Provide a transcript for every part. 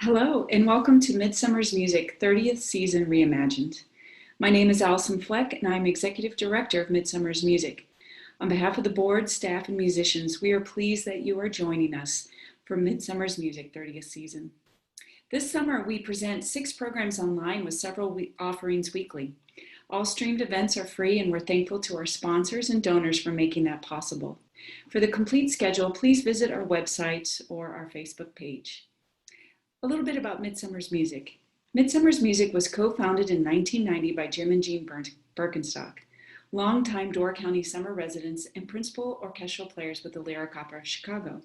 Hello, and welcome to Midsummer's Music 30th Season Reimagined. My name is Allyson Fleck, and I'm Executive Director of Midsummer's Music. On behalf of the board, staff, and musicians, we are pleased that you are joining us for Midsummer's Music 30th Season. This summer, we present 6 programs online with several offerings weekly. All streamed events are free, and we're thankful to our sponsors and donors for making that possible. For the complete schedule, please visit our website or our Facebook page. A little bit about Midsummer's Music. Midsummer's Music was co-founded in 1990 by Jim and Jean Birkenstock, longtime Door County summer residents and principal orchestral players with the Lyric Opera of Chicago.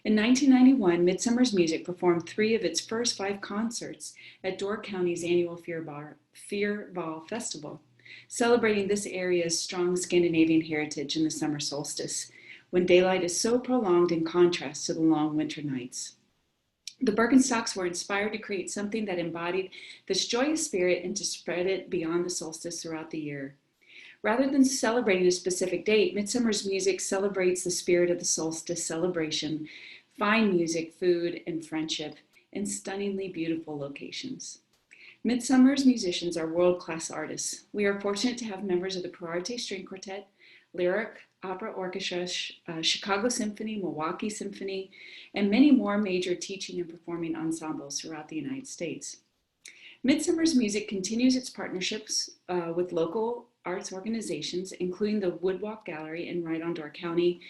In 1991, Midsummer's Music performed 3 of its first 5 concerts at Door County's annual Fyrvall Festival, celebrating this area's strong Scandinavian heritage in the summer solstice, when daylight is so prolonged in contrast to the long winter nights. The Birkenstocks were inspired to create something that embodied this joyous spirit and to spread it beyond the solstice throughout the year. Rather than celebrating a specific date, Midsummer's Music celebrates the spirit of the solstice celebration, fine music, food, and friendship, in stunningly beautiful locations. Midsummer's musicians are world-class artists. We are fortunate to have members of the Perry String Quartet, Lyric Opera Orchestra, Chicago Symphony, Milwaukee Symphony, and many more major teaching and performing ensembles throughout the United States. Midsummer's Music continues its partnerships with local arts organizations, including the Woodwalk Gallery in WriteOn Door County,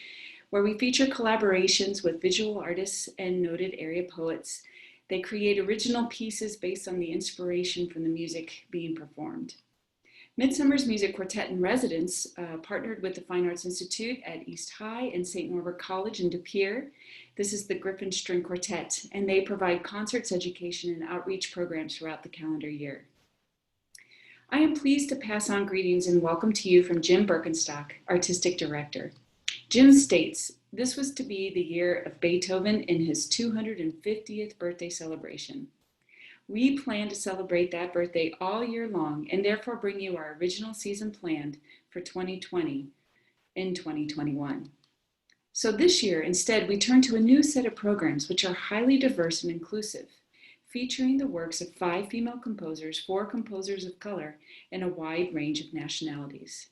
where we feature collaborations with visual artists and noted area poets. They create original pieces based on the inspiration from the music being performed. Midsummer's Music Quartet in Residence partnered with the Fine Arts Institute at East High and St. Norbert College in De Pere. This is the Griffin String Quartet, and they provide concerts, education, and outreach programs throughout the calendar year. I am pleased to pass on greetings and welcome to you from Jim Birkenstock, Artistic Director. Jim states, this was to be the year of Beethoven in his 250th birthday celebration. We plan to celebrate that birthday all year long and therefore bring you our original season planned for 2020 in 2021. So this year, instead, we turn to a new set of programs which are highly diverse and inclusive, featuring the works of 5 female composers, 4 composers of color, and a wide range of nationalities.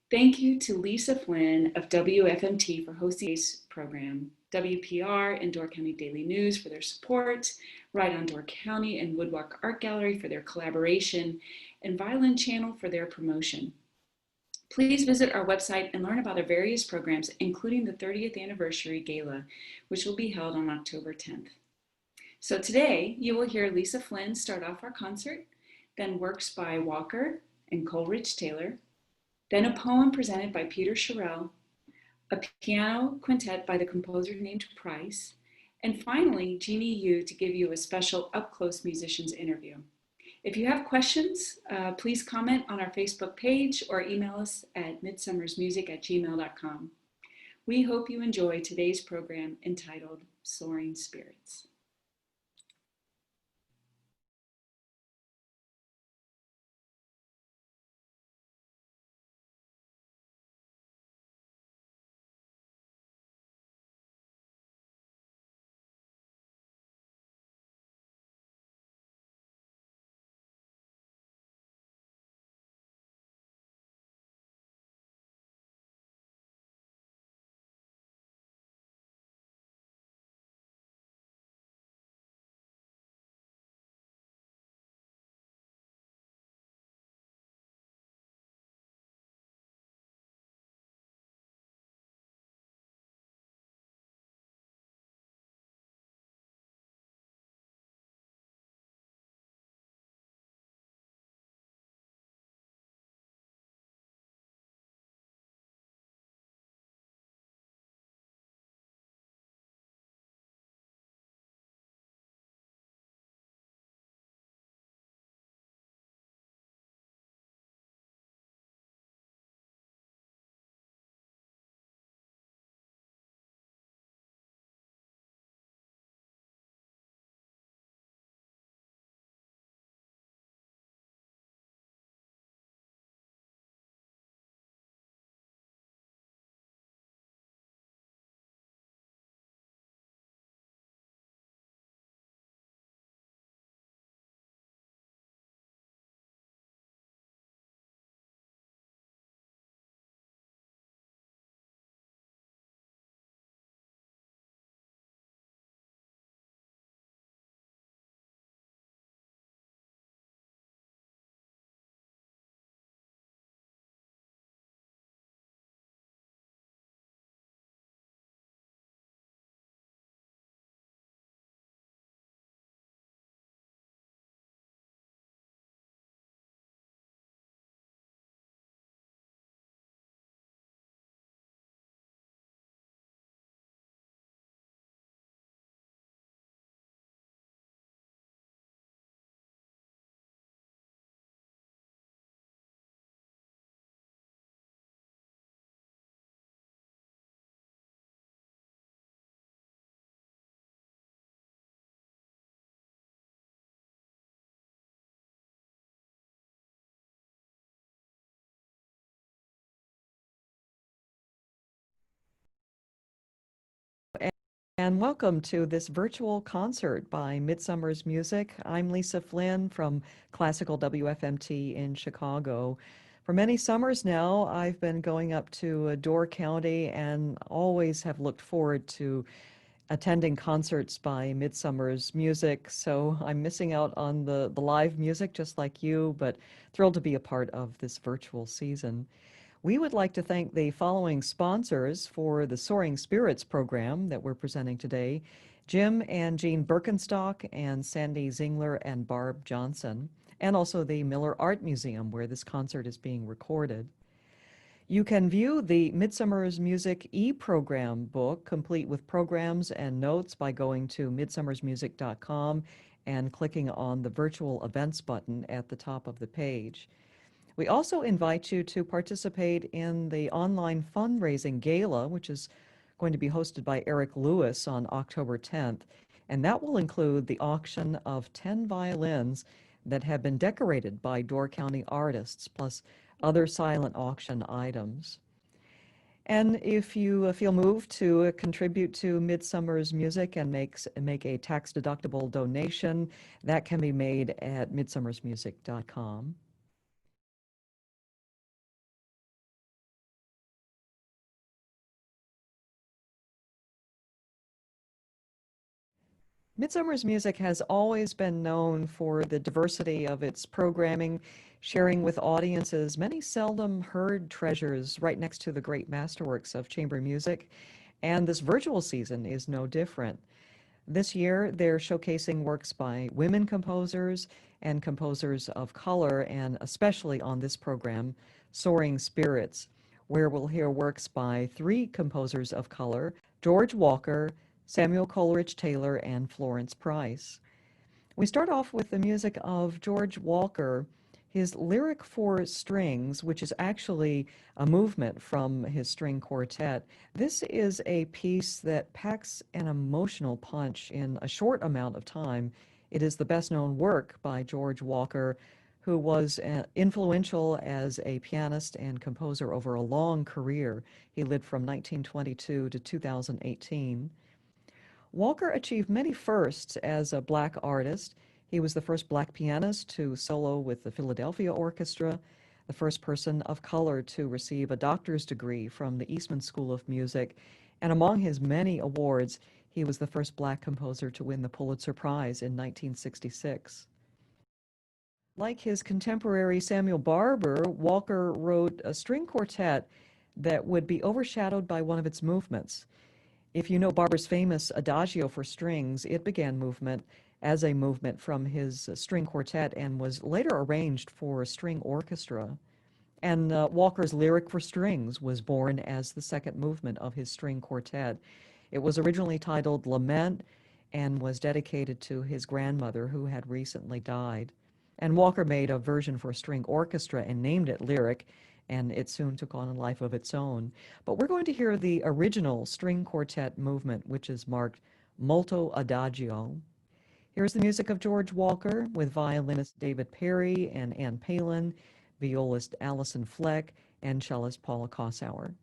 Thank you to Lisa Flynn of WFMT for hosting this program, WPR and Door County Daily News for their support, WriteOn Door County and Woodwalk Art Gallery for their collaboration, and Violin Channel for their promotion. Please visit our website and learn about our various programs, including the 30th Anniversary Gala, which will be held on October 10th. So today, you will hear Lisa Flynn start off our concert, then works by Walker and Coleridge-Taylor, then a poem presented by Peter Sherrill, a piano quintet by the composer named Price, and finally, Jeannie Yu to give you a special up-close musicians interview. If you have questions, please comment on our Facebook page or email us at midsummersmusic@gmail.com. We hope you enjoy today's program entitled Soaring Spirits. And welcome to this virtual concert by Midsummer's Music. I'm Lisa Flynn from Classical WFMT in Chicago. For many summers now, I've been going up to Door County and always have looked forward to attending concerts by Midsummer's Music. So I'm missing out on the live music just like you, but thrilled to be a part of this virtual season. We would like to thank the following sponsors for the Soaring Spirits program that we're presenting today: Jim and Jean Birkenstock and Sandy Zingler and Barb Johnson, and also the Miller Art Museum where this concert is being recorded. You can view the Midsummer's Music e-program book, complete with programs and notes, by going to midsummersmusic.com and clicking on the virtual events button at the top of the page. We also invite you to participate in the online fundraising gala, which is going to be hosted by Eric Lewis on October 10th, and that will include the auction of 10 violins that have been decorated by Door County artists, plus other silent auction items. And if you feel moved to contribute to Midsummer's Music and make a tax-deductible donation, that can be made at midsummersmusic.com. Midsummer's Music has always been known for the diversity of its programming, sharing with audiences many seldom heard treasures right next to the great masterworks of chamber music, and this virtual season is no different. This year, they're showcasing works by women composers and composers of color, and especially on this program, Soaring Spirits, where we'll hear works by three composers of color: George Walker, Samuel Coleridge-Taylor, and Florence Price. We start off with the music of George Walker, his Lyric for Strings, which is actually a movement from his string quartet. This is a piece that packs an emotional punch in a short amount of time. It is the best-known work by George Walker, who was influential as a pianist and composer over a long career. He lived from 1922 to 2018. Walker achieved many firsts as a black artist. He was the first black pianist to solo with the Philadelphia Orchestra, the first person of color to receive a doctor's degree from the Eastman School of Music, and among his many awards, he was the first black composer to win the Pulitzer Prize in 1966. Like his contemporary Samuel Barber, Walker wrote a string quartet that would be overshadowed by one of its movements. If you know Barber's famous Adagio for strings, it began movement as a movement from his string quartet and was later arranged for a string orchestra. And Walker's Lyric for Strings was born as the second movement of his string quartet. It was originally titled Lament and was dedicated to his grandmother, who had recently died. And Walker made a version for string orchestra and named it Lyric, and it soon took on a life of its own. But we're going to hear the original string quartet movement, which is marked Molto Adagio. Here's the music of George Walker with violinist David Perry and Ann Palen, violist Allyson Fleck, and cellist Paula Kosower.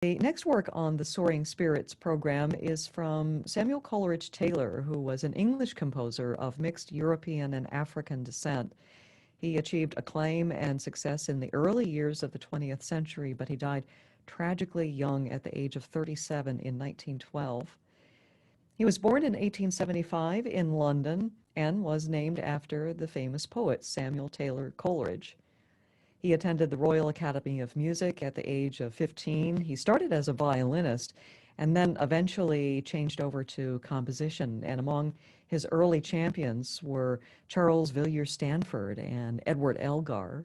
The next work on the Soaring Spirits program is from Samuel Coleridge-Taylor, who was an English composer of mixed European and African descent. He achieved acclaim and success in the early years of the 20th century, but he died tragically young at the age of 37 in 1912. He was born in 1875 in London and was named after the famous poet Samuel Taylor Coleridge. He attended the Royal Academy of Music at the age of 15. He started as a violinist and then eventually changed over to composition. And among his early champions were Charles Villiers-Stanford and Edward Elgar.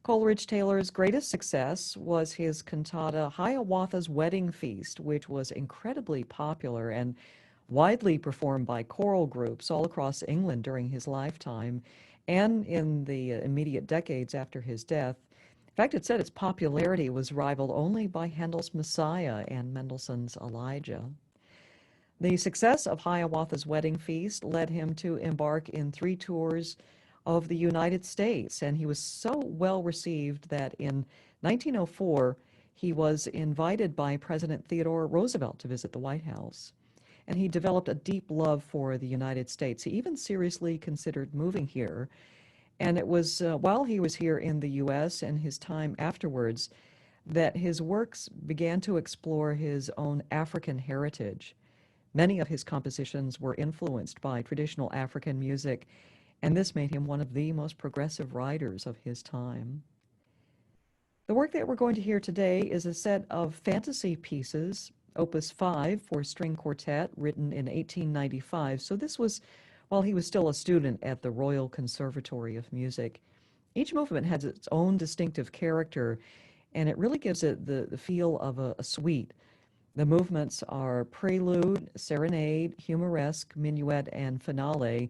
Coleridge-Taylor's greatest success was his cantata Hiawatha's Wedding Feast, which was incredibly popular and widely performed by choral groups all across England during his lifetime and in the immediate decades after his death. In fact, it said its popularity was rivaled only by Handel's Messiah and Mendelssohn's Elijah. The success of Hiawatha's Wedding Feast led him to embark in 3 tours of the United States, and he was so well received that in 1904 he was invited by President Theodore Roosevelt to visit the White House. And he developed a deep love for the United States. He even seriously considered moving here. And it was while he was here in the U.S. and his time afterwards that his works began to explore his own African heritage. Many of his compositions were influenced by traditional African music, and this made him one of the most progressive writers of his time. The work that we're going to hear today is a set of fantasy pieces, Opus 5 for string quartet, written in 1895. So this was while he was still a student at the Royal Conservatory of Music. Each movement has its own distinctive character, and it really gives it the feel of a suite. The movements are prelude, serenade, humoresque, minuet, and finale.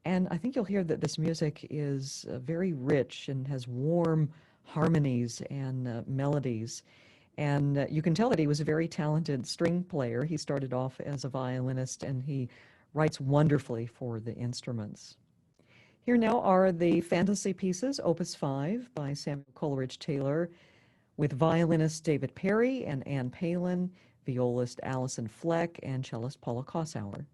And I think you'll hear that this music is very rich and has warm harmonies and melodies. And you can tell that he was a very talented string player. He started off as a violinist, and he writes wonderfully for the instruments. Here now are the fantasy pieces, Opus 5 by Samuel Coleridge-Taylor, with violinist David Perry and Ann Palen, violist Allyson Fleck, and cellist Paula Kosower.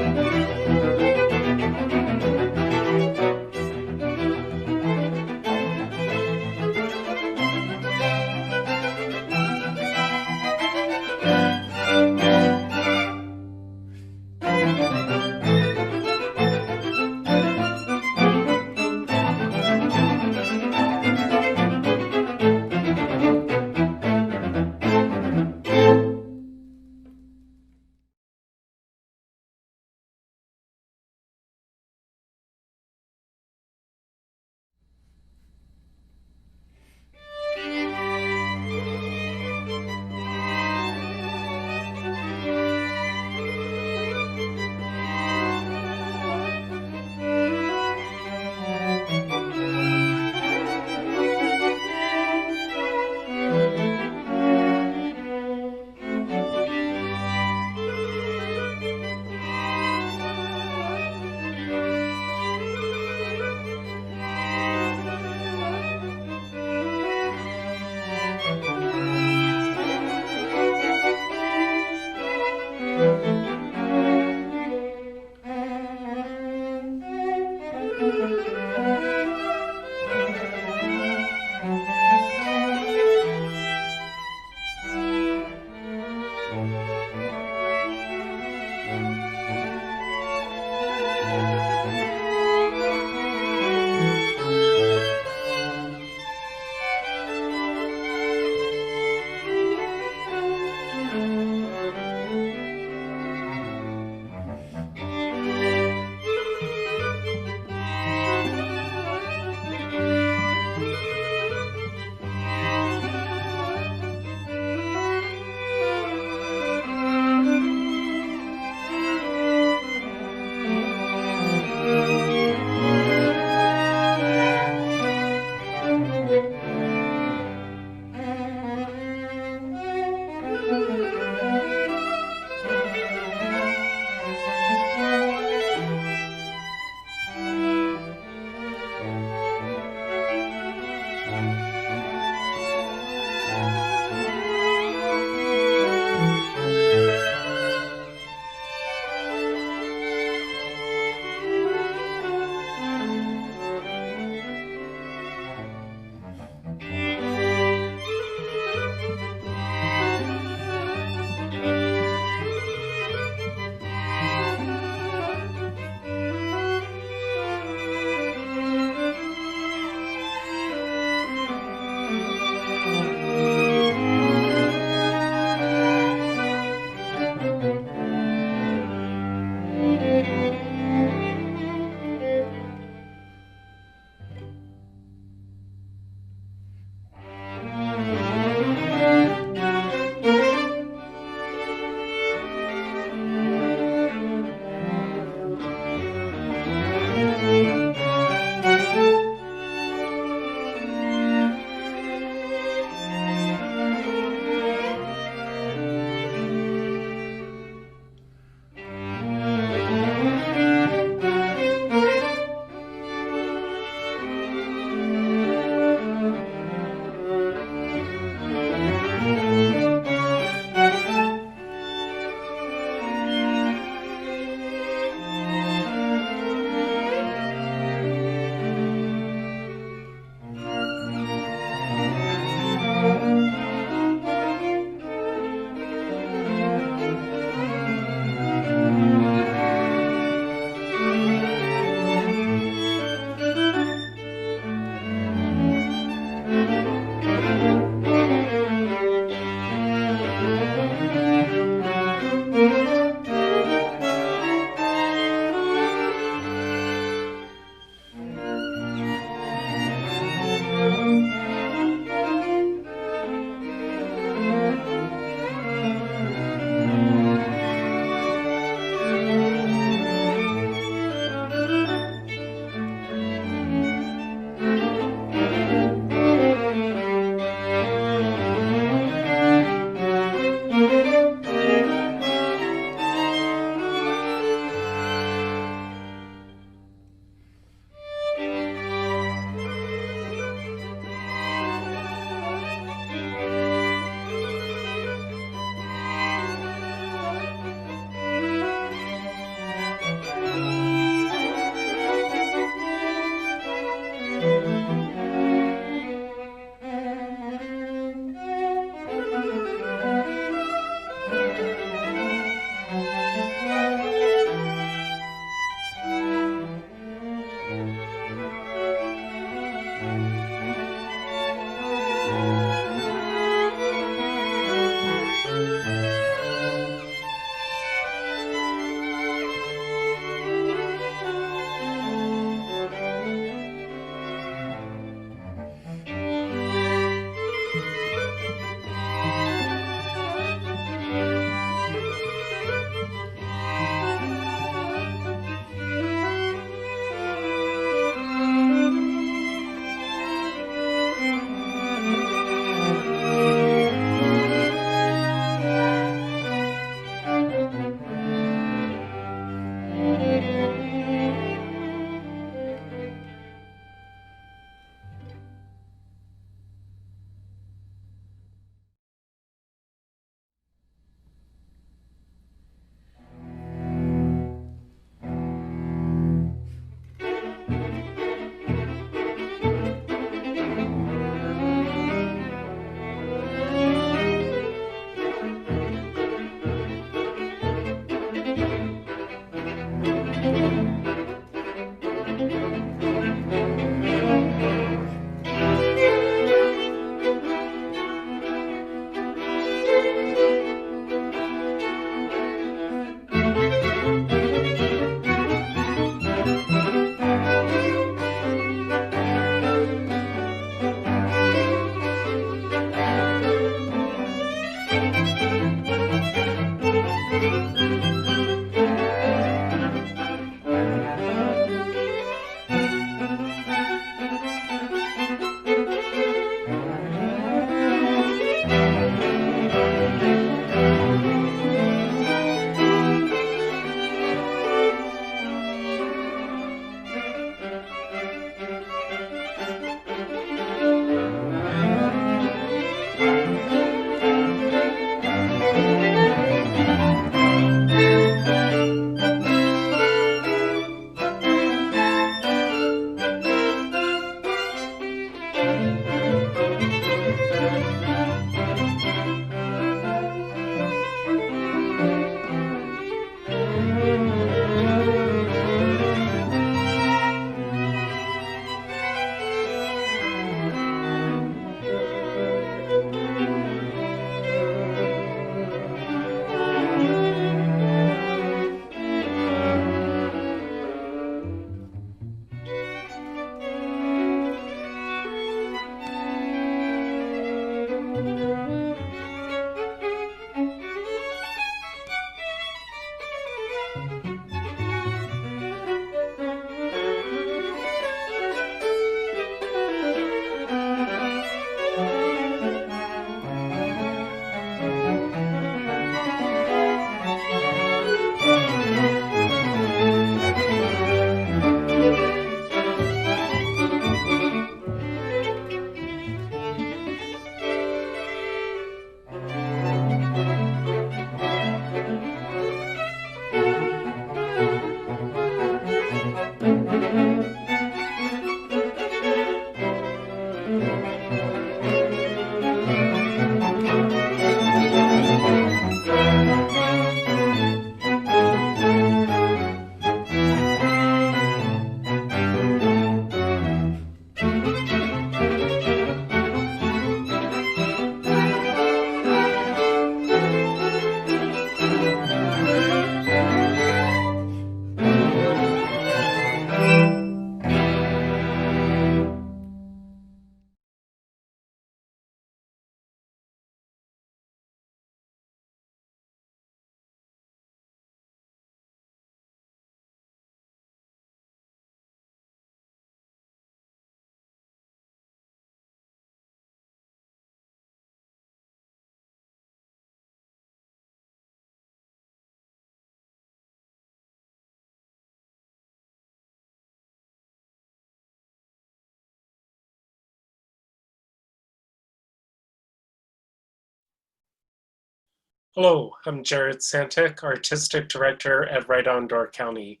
Hello, I'm Jared Santic, Artistic Director at WriteOn Door County.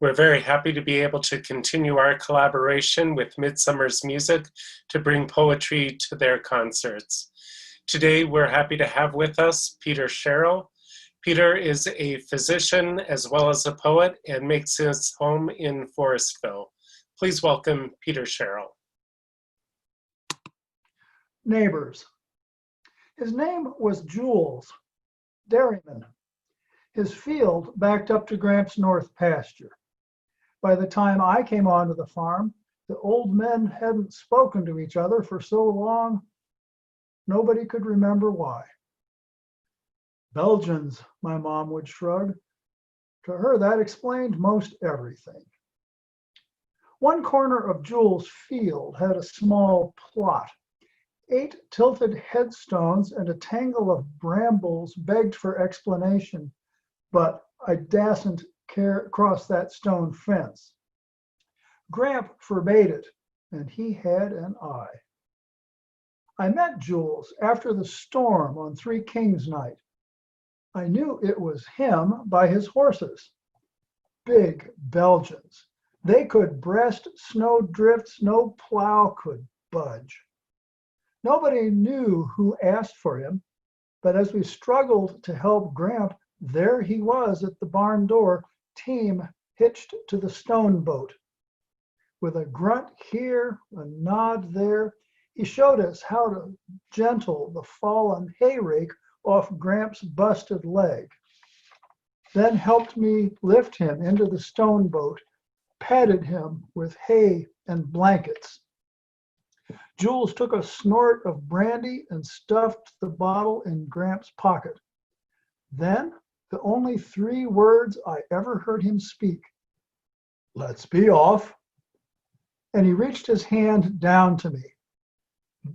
We're very happy to be able to continue our collaboration with Midsummer's Music to bring poetry to their concerts. Today, we're happy to have with us Peter Sherrill. Peter is a physician as well as a poet and makes his home in Forestville. Please welcome Peter Sherrill. Neighbors. His name was Jules, dairyman. His field backed up to Gramps' north pasture. By the time I came onto the farm, the old men hadn't spoken to each other for so long, nobody could remember why. Belgians, my mom would shrug. To her, that explained most everything. One corner of Jules' field had a small plot. 8 tilted headstones and a tangle of brambles begged for explanation, but I dasn't cross that stone fence. Gramp forbade it, and he had an eye. I met Jules after the storm on Three Kings night. I knew it was him by his horses. Big Belgians. They could breast snow drifts no plow could budge. Nobody knew who asked for him, but as we struggled to help Gramp, there he was at the barn door, team hitched to the stone boat. With a grunt here, a nod there, he showed us how to gentle the fallen hay rake off Gramps' busted leg, then helped me lift him into the stone boat, patted him with hay and blankets. Jules took a snort of brandy and stuffed the bottle in Gramps' pocket. Then, the only 3 words I ever heard him speak, "Let's be off." And he reached his hand down to me,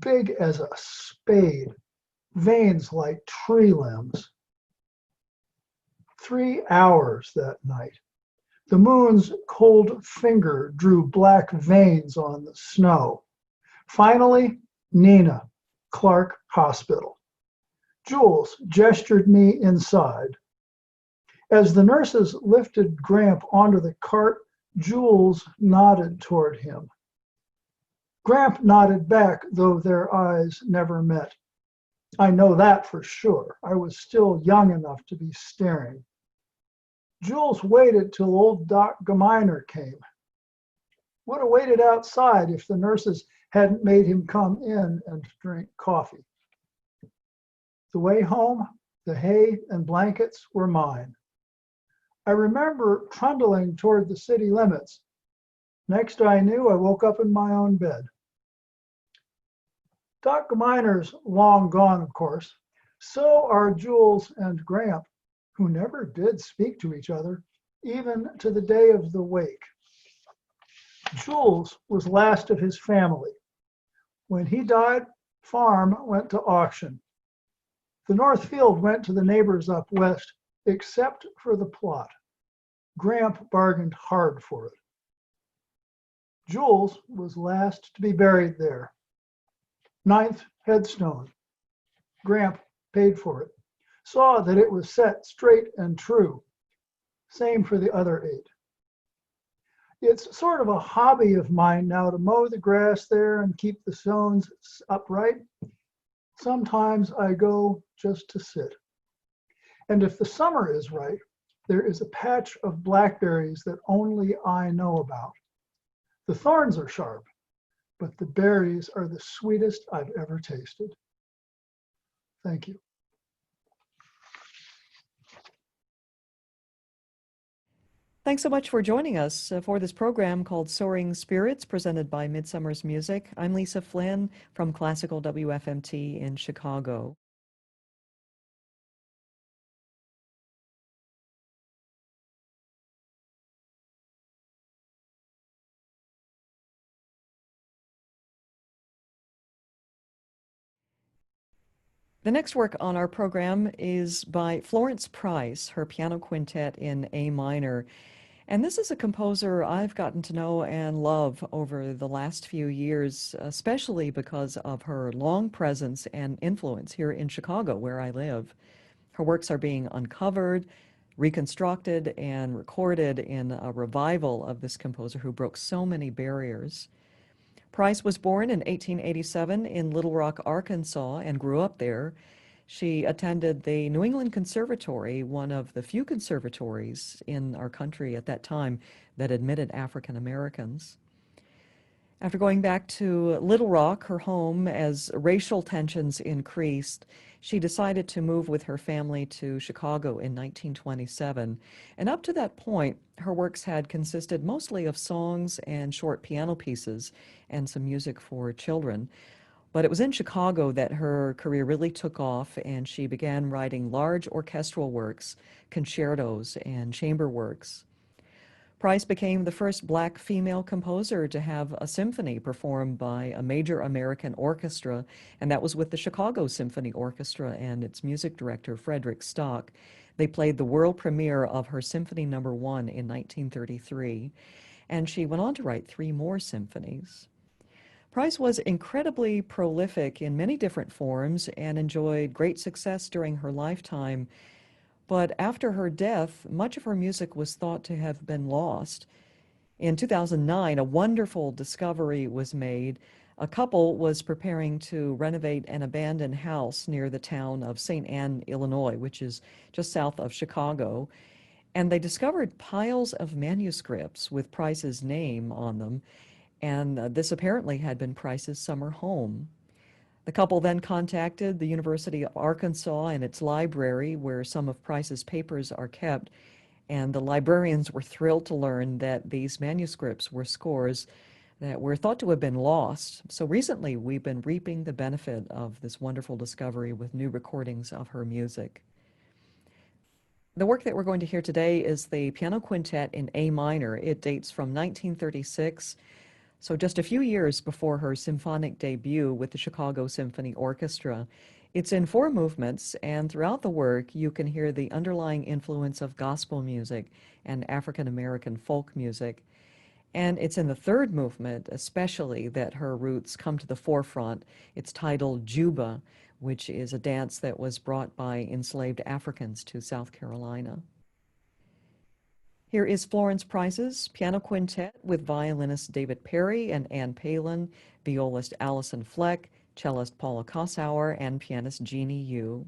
big as a spade, veins like tree limbs. 3 hours that night. The moon's cold finger drew black veins on the snow. Finally, Nina, Clark Hospital. Jules gestured me inside. As the nurses lifted Gramp onto the cart, Jules nodded toward him. Gramp nodded back, though their eyes never met. I know that for sure. I was still young enough to be staring. Jules waited till old Doc Geminer came. Would have waited outside if the nurses hadn't made him come in and drink coffee. The way home, the hay and blankets were mine. I remember trundling toward the city limits. Next I knew, I woke up in my own bed. Doc Geminer's long gone, of course. So are Jules and Gramp, who never did speak to each other, even to the day of the wake. Jules was last of his family. When he died, farm went to auction. The North Field went to the neighbors up west, except for the plot. Gramp bargained hard for it. Jules was last to be buried there. 9th headstone. Gramp paid for it. Saw that it was set straight and true. Same for the other 8. It's sort of a hobby of mine now to mow the grass there and keep the stones upright. Sometimes I go just to sit. And if the summer is right, there is a patch of blackberries that only I know about. The thorns are sharp, but the berries are the sweetest I've ever tasted. Thank you. Thanks so much for joining us for this program called Soaring Spirits, presented by Midsummer's Music. I'm Lisa Flynn from Classical WFMT in Chicago. The next work on our program is by Florence Price, her piano quintet in A minor. And this is a composer I've gotten to know and love over the last few years, especially because of her long presence and influence here in Chicago, where I live. Her works are being uncovered, reconstructed, and recorded in a revival of this composer who broke so many barriers. Price was born in 1887 in Little Rock, Arkansas, and grew up there. She attended the New England Conservatory, one of the few conservatories in our country at that time that admitted African Americans. After going back to Little Rock, her home, as racial tensions increased, she decided to move with her family to Chicago in 1927. And up to that point, her works had consisted mostly of songs and short piano pieces and some music for children. But it was in Chicago that her career really took off, and she began writing large orchestral works, concertos, and chamber works. Price became the first black female composer to have a symphony performed by a major American orchestra, and that was with the Chicago Symphony Orchestra and its music director, Frederick Stock. They played the world premiere of her Symphony No. 1 in 1933, and she went on to write 3 more symphonies. Price was incredibly prolific in many different forms and enjoyed great success during her lifetime. But after her death, much of her music was thought to have been lost. In 2009, a wonderful discovery was made. A couple was preparing to renovate an abandoned house near the town of St. Ann, Illinois, which is just south of Chicago. And they discovered piles of manuscripts with Price's name on them. and this apparently had been Price's summer home. The couple then contacted the University of Arkansas and its library, where some of Price's papers are kept, and the librarians were thrilled to learn that these manuscripts were scores that were thought to have been lost. So recently, we've been reaping the benefit of this wonderful discovery with new recordings of her music. The work that we're going to hear today is the Piano Quintet in A minor. It dates from 1936, so just a few years before her symphonic debut with the Chicago Symphony Orchestra. It's in 4 movements, and throughout the work, you can hear the underlying influence of gospel music and African American folk music. And it's in the 3rd movement, especially, that her roots come to the forefront. It's titled Juba, which is a dance that was brought by enslaved Africans to South Carolina. Here is Florence Price's Piano Quintet with violinist David Perry and Ann Palen, violist Allyson Fleck, cellist Paula Kosower, and pianist Jeannie Yu.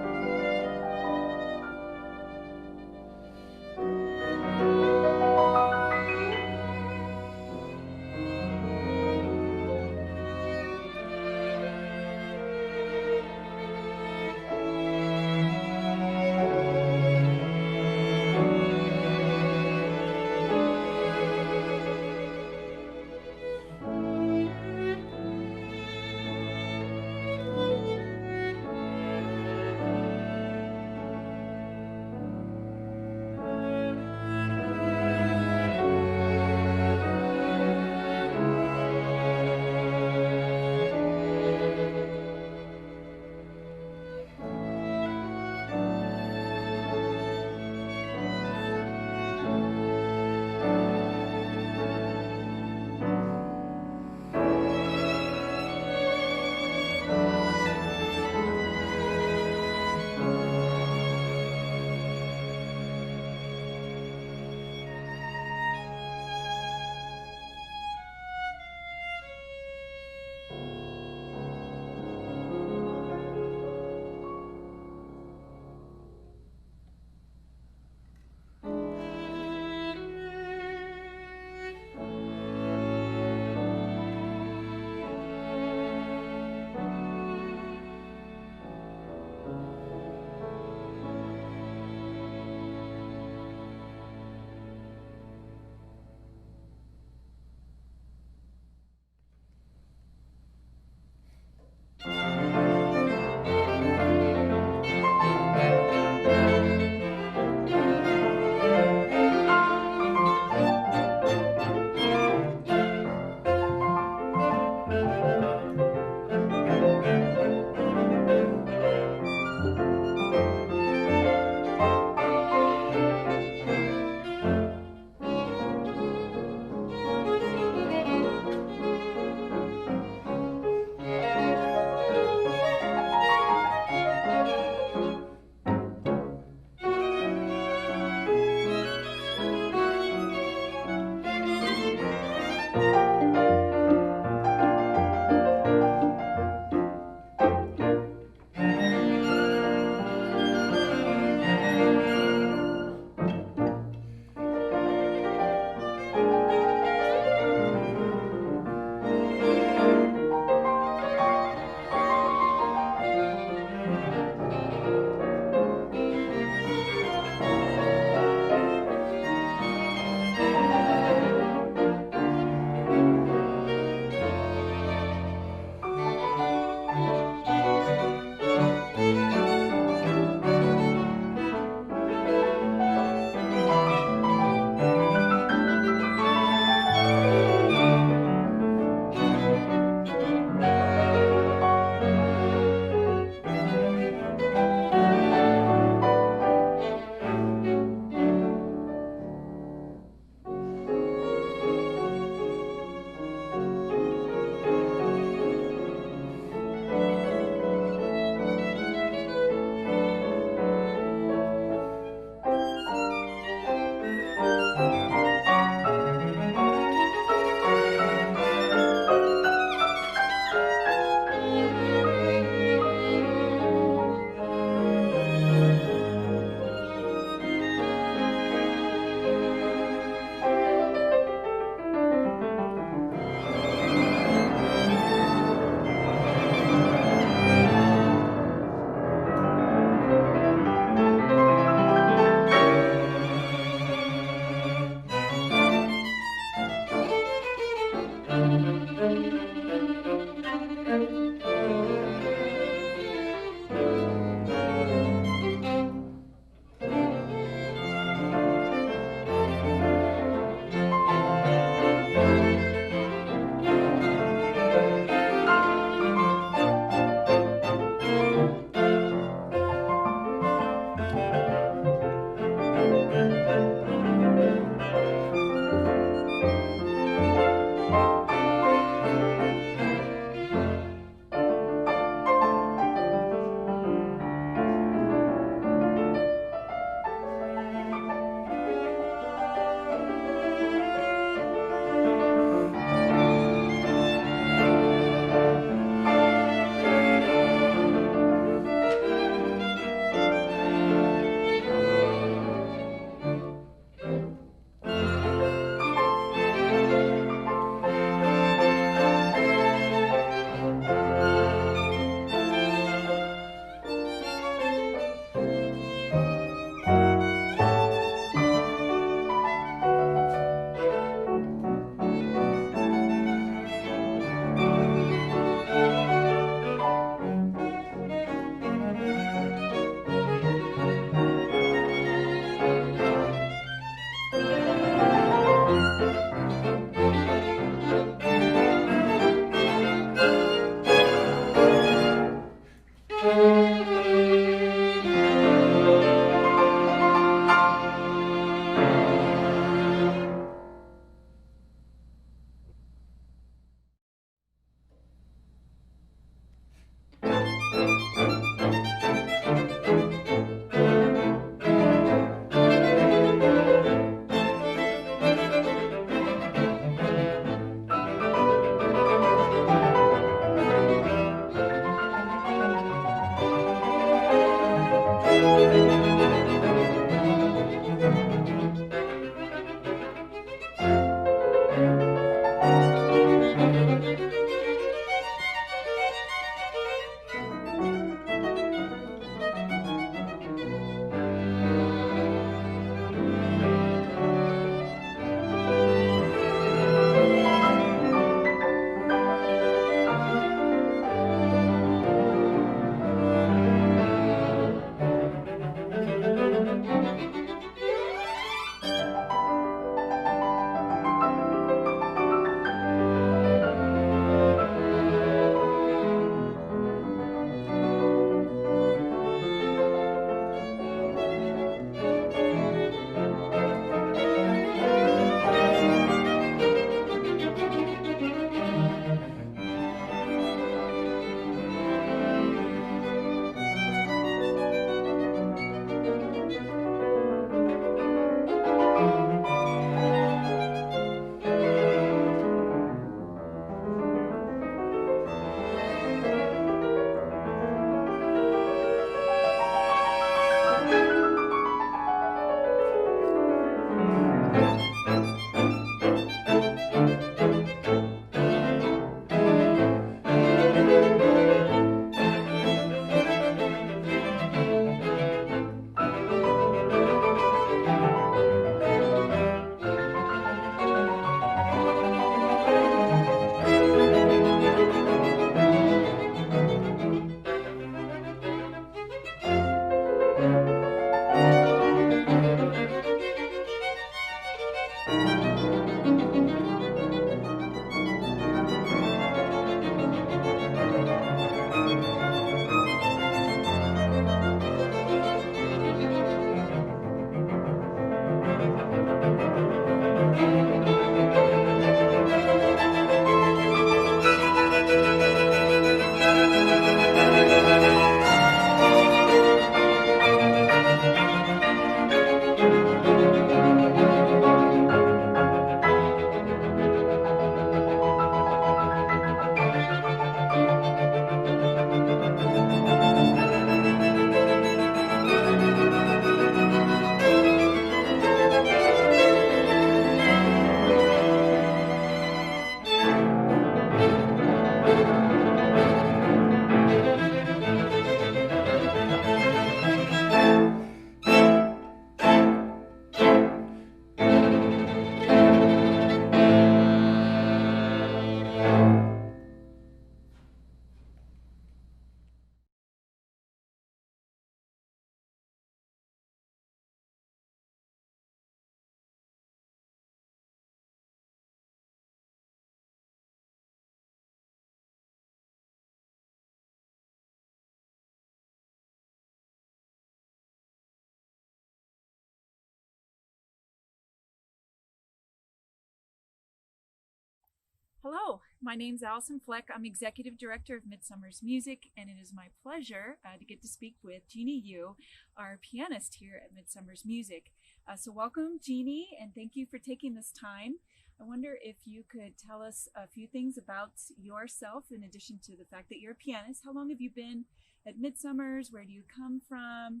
Hello, my name's Allyson Fleck. I'm Executive Director of Midsummer's Music, and it is my pleasure to get to speak with Jeannie Yu, our pianist here at Midsummer's Music. So welcome, Jeannie, and thank you for taking this time. I wonder if you could tell us a few things about yourself, in addition to the fact that you're a pianist. How long have you been at Midsummer's? Where do you come from?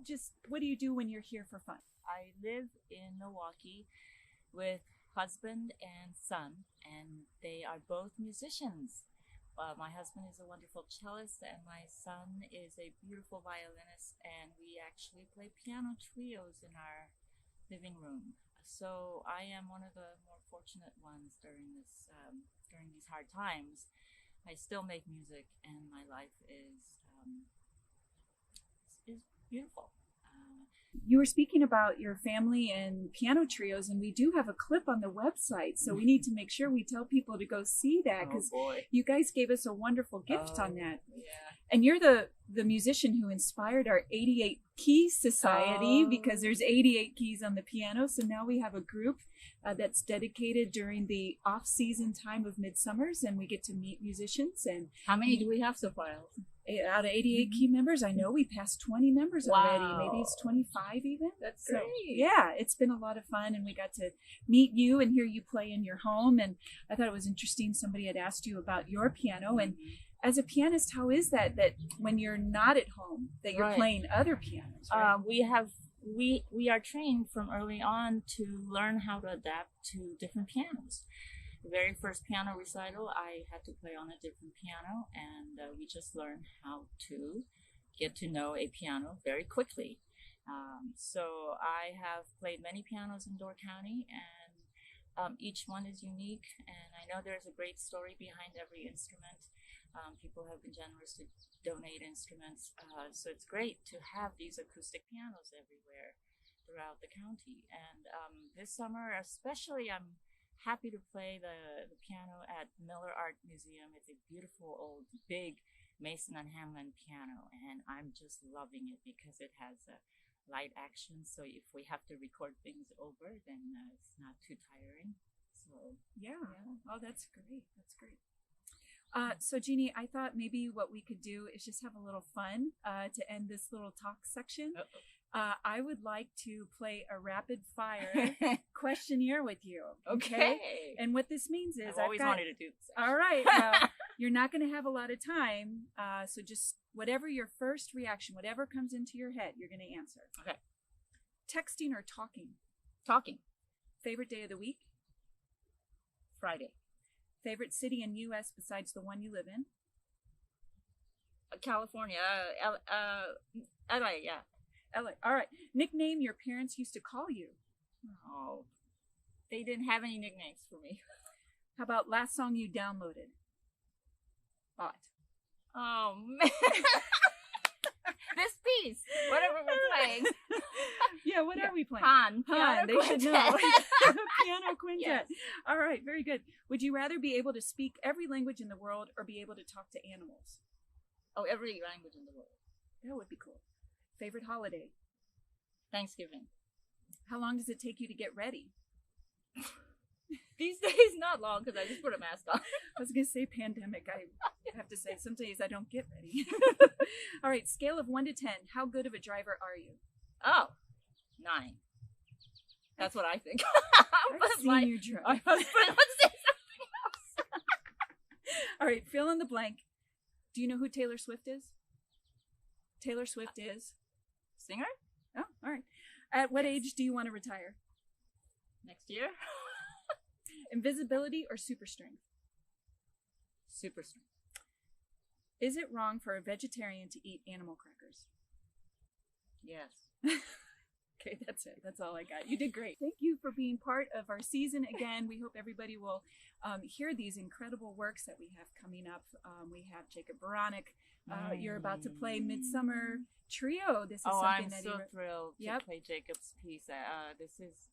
Just what do you do when you're here for fun? I live in Milwaukee with husband and son, and they are both musicians. My husband is a wonderful cellist, and my son is a beautiful violinist, and we actually play piano trios in our living room. So I am one of the more fortunate ones during these hard times. I still make music, and my life is beautiful. You were speaking about your family and piano trios, and we do have a clip on the website, so we need to make sure we tell people to go see that, because you guys gave us a wonderful gift on that. Yeah. And you're the musician who inspired our 88 Key Society, because there's 88 keys on the piano. So now we have a group that's dedicated during the off-season time of Midsummer's, and we get to meet musicians. And How many do we have so far? out of 88 key members, I know we passed 20 members already. Wow. Maybe it's 25 even. That's So, great. yeah, it's been a lot of fun, and we got to meet you and hear you play in your home. And I thought it was interesting. Somebody had asked you about your piano, and as a pianist, how is that when you're not at home, that you're Right. playing other pianos? Right? We are trained from early on to learn how to adapt to different pianos. The very first piano recital, I had to play on a different piano, and we just learned how to get to know a piano very quickly. So I have played many pianos in Door County, and each one is unique, and I know there's a great story behind every instrument. People have been generous to donate instruments, so it's great to have these acoustic pianos everywhere throughout the county. And this summer especially, I'm happy to play the piano at Miller Art Museum. It's a beautiful old big Mason and Hamlin piano, and I'm just loving it because it has a light action, so if we have to record things over, then it's not too tiring. So yeah. Oh, that's great. That's great. So Jeannie, I thought maybe what we could do is just have a little fun to end this little talk section. I would like to play a rapid fire questionnaire with you. Okay. And what this means is I've always wanted to do this. All right. Well, you're not going to have a lot of time. So just whatever your first reaction, whatever comes into your head, you're going to answer. Okay. Texting or talking? Talking. Favorite day of the week? Friday. Favorite city in U.S. besides the one you live in? California. LA, yeah. LA. All right. Nickname your parents used to call you? Oh, they didn't have any nicknames for me. How about last song you downloaded? Bought. Oh, man. This piece, whatever we're playing. Yeah, what are we playing? Han. They should know. Piano quintet. Yes. All right, very good. Would you rather be able to speak every language in the world or be able to talk to animals? Oh, every language in the world. That would be cool. Favorite holiday? Thanksgiving. How long does it take you to get ready? These days, not long, because I just put a mask on. I was going to say pandemic. I have to say, some days I don't get ready. All right, scale of 1 to 10. How good of a driver are you? Oh, 9. That's what I think. I've seen you drive. Let's say something else. All right, fill in the blank. Do you know who Taylor Swift is? Taylor Swift is? Singer? Oh, all right. At what age do you want to retire? Next year? Invisibility or super strength? Super strength. Is it wrong for a vegetarian to eat animal crackers? Yes. Okay, that's it. That's all I got. You did great. Thank you for being part of our season again. We hope everybody will hear these incredible works that we have coming up. We have Jacob Baranek. You're about to play Midsummer Trio. This is something I'm that so thrilled to play Jacob's piece. This is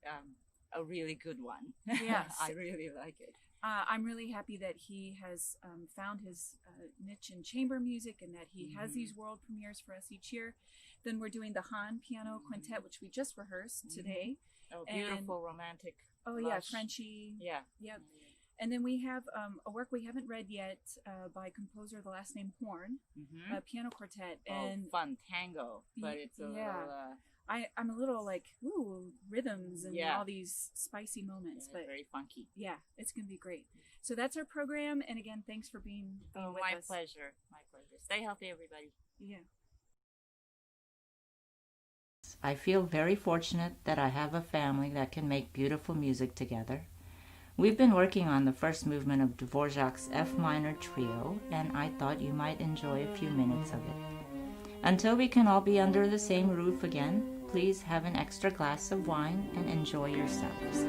a really good one. Yes. I really like it. I'm really happy that he has found his niche in chamber music and that he has these world premieres for us each year. Then we're doing the Han Piano Quintet, which we just rehearsed today. Oh, beautiful, romantic. Oh, lush. yeah, Frenchy. Yeah. Yep. And then we have a work we haven't read yet by composer of the last name Horn, a piano quartet. And fun tango, but it's a little... I'm a little like, ooh, rhythms and all these spicy moments, but very funky. Yeah, it's going to be great. So that's our program. And again, thanks for being with us. My pleasure. My pleasure. Stay healthy, everybody. Yeah. I feel very fortunate that I have a family that can make beautiful music together. We've been working on the first movement of Dvorak's F minor trio, and I thought you might enjoy a few minutes of it. Until we can all be under the same roof again, please have an extra glass of wine and enjoy yourselves.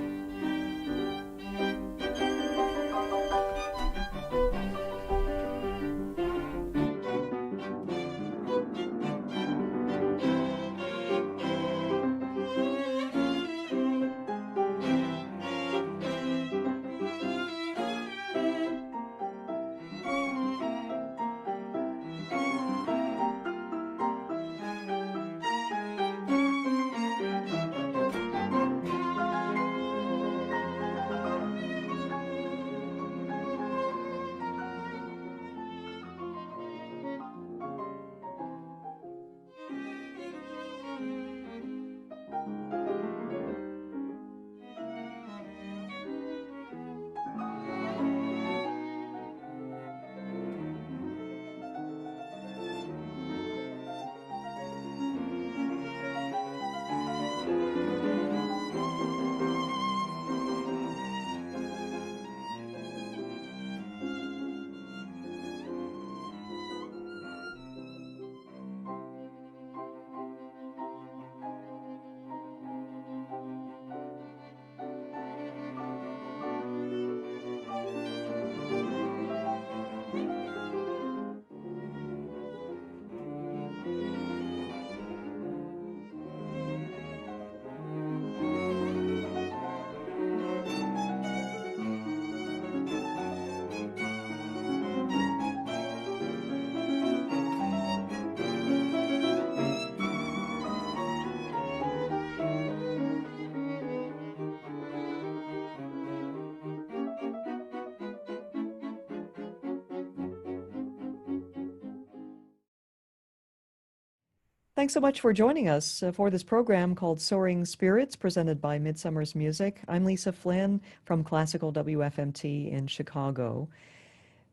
Thanks so much for joining us for this program called Soaring Spirits, presented by Midsummer's Music. I'm Lisa Flynn from Classical WFMT in Chicago.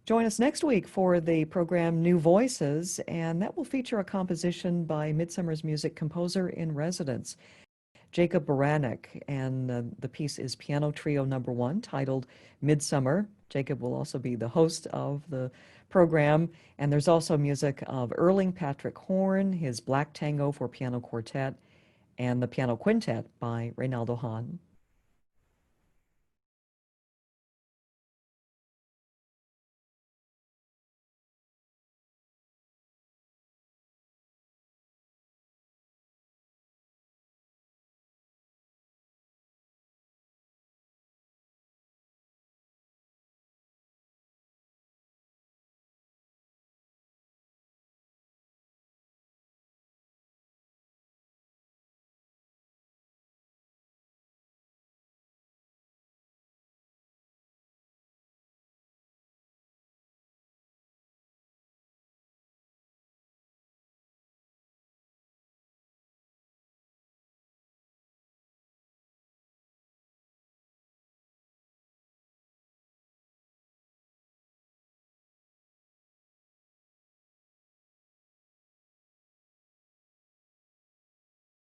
Join us next week for the program New Voices, and that will feature a composition by Midsummer's Music composer in residence, Jacob Baranek, and the piece is Piano Trio Number 1, titled Midsummer. Jacob will also be the host of the program, and there's also music of Erling Patrick Horn, his Black Tango for Piano Quartet, and the Piano Quintet by Reynaldo Hahn.